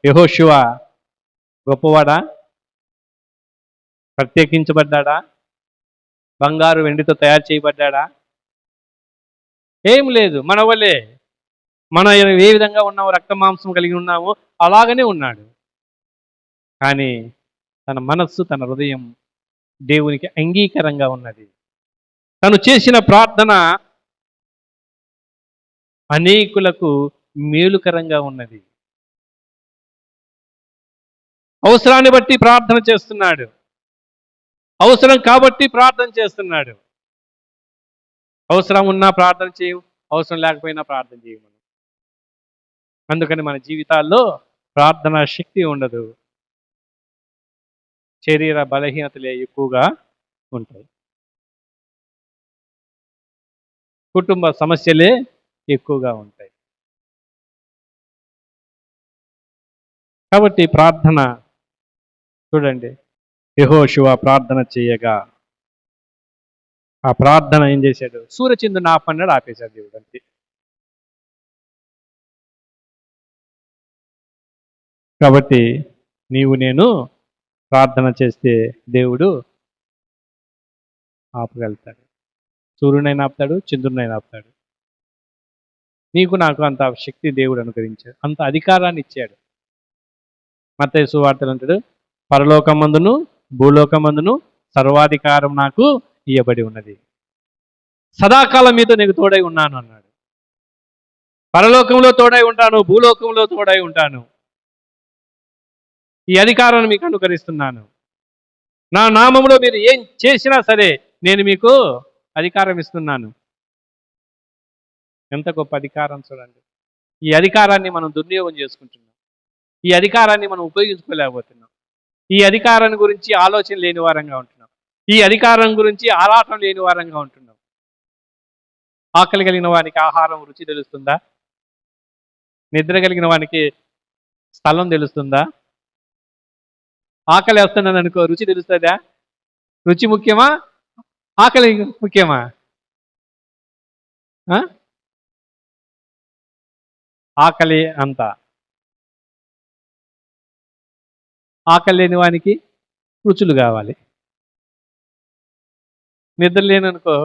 యెహోషువ గొప్పవాడా? ప్రత్యేకించబడ్డాడా? బంగారు వెండితో తయారు చేయబడ్డాడా? ఏం లేదు. మన వలే మనం ఏ విధంగా ఉన్నామో, రక్త మాంసం కలిగి ఉన్నామో అలాగనే ఉన్నాడు. కానీ తన మనస్సు, తన హృదయం దేవునికి అంగీకారంగా ఉన్నది. తను చేసిన ప్రార్థన అనేకులకు మేలుకరంగా ఉన్నది. అవసరాన్ని బట్టి ప్రార్థన చేస్తున్నాడు. అవసరం కాబట్టి ప్రార్థన చేస్తున్నాడు. అవసరం ఉన్నా ప్రార్థన చేయవు, అవసరం లేకపోయినా ప్రార్థన చేయము. అందుకని మన జీవితాల్లో ప్రార్థనా శక్తి ఉండదు. శరీర బలహీనతలే ఎక్కువగా ఉంటాయి. కుటుంబ సమస్యలే ఎక్కువగా ఉంటాయి. కాబట్టి ప్రార్థన చూడండి, యెహోషువ ప్రార్థన చేయగా ఆ ప్రార్థన ఏం చేశాడు? సూర్యచంద్రుని ఆపన్నాడు, ఆపేశాడు దేవుడు అంతే. కాబట్టి నీవు నేను ప్రార్థన చేస్తే దేవుడు ఆపగలుగుతాడు. సూర్యునైనా ఆపుతాడు, చంద్రునైనా ఆపుతాడు. నీకు నాకు అంత శక్తి దేవుడు అనుగ్రహించాడు, అంత అధికారాన్ని ఇచ్చాడు. మత్తయి సువార్తలో అంటాడు, పరలోకమందును భూలోకమందును సర్వాధికారం నాకు ఇయ్యబడి ఉన్నది. సదాకాలం మీతో నీకు తోడై ఉన్నాను అన్నాడు. పరలోకంలో తోడై ఉంటాను, భూలోకంలో తోడై ఉంటాను. ఈ అధికారాన్ని మీకు అనుకరిస్తున్నాను. నా నామములో మీరు ఏం చేసినా సరే నేను మీకు అధికారం ఇస్తున్నాను. ఎంత గొప్ప అధికారం చూడండి. ఈ అధికారాన్ని మనం దుర్వినియోగం చేసుకుంటున్నాం. ఈ అధికారాన్ని మనం ఉపయోగించుకోలేకపోతున్నాం. ఈ అధికారాన్ని గురించి ఆలోచన లేని వారంగా ఉంటున్నాం. ఈ అధికారం గురించి ఆరాటం లేని వారంగా ఉంటున్నాం. ఆకలి కలిగిన వానికి ఆహారం రుచి తెలుస్తుందా? నిద్ర కలిగిన వానికి స్థలం తెలుస్తుందా? ఆకలి వేస్తున్నాను అనుకో, రుచి తెలుస్తుందా? రుచి ముఖ్యమా, ఆకలి ముఖ్యమా? ఆకలి అంత. ఆకలి లేని వానికి రుచులు కావాలి. నిద్ర లేననుకో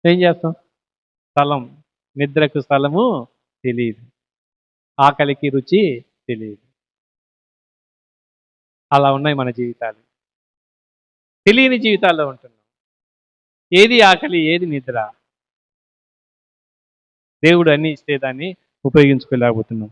ఏం చేస్తాం? స్థలం, నిద్రకు స్థలము తెలియదు, ఆకలికి రుచి తెలియదు. అలా ఉన్నాయి మన జీవితాలు. తెలియని జీవితాల్లో ఉంటున్నాం. ఏది ఆకలి, ఏది నిద్ర? దేవుడు అన్ని ఇస్తే దాన్ని ఉపయోగించుకోలేకపోతున్నాం.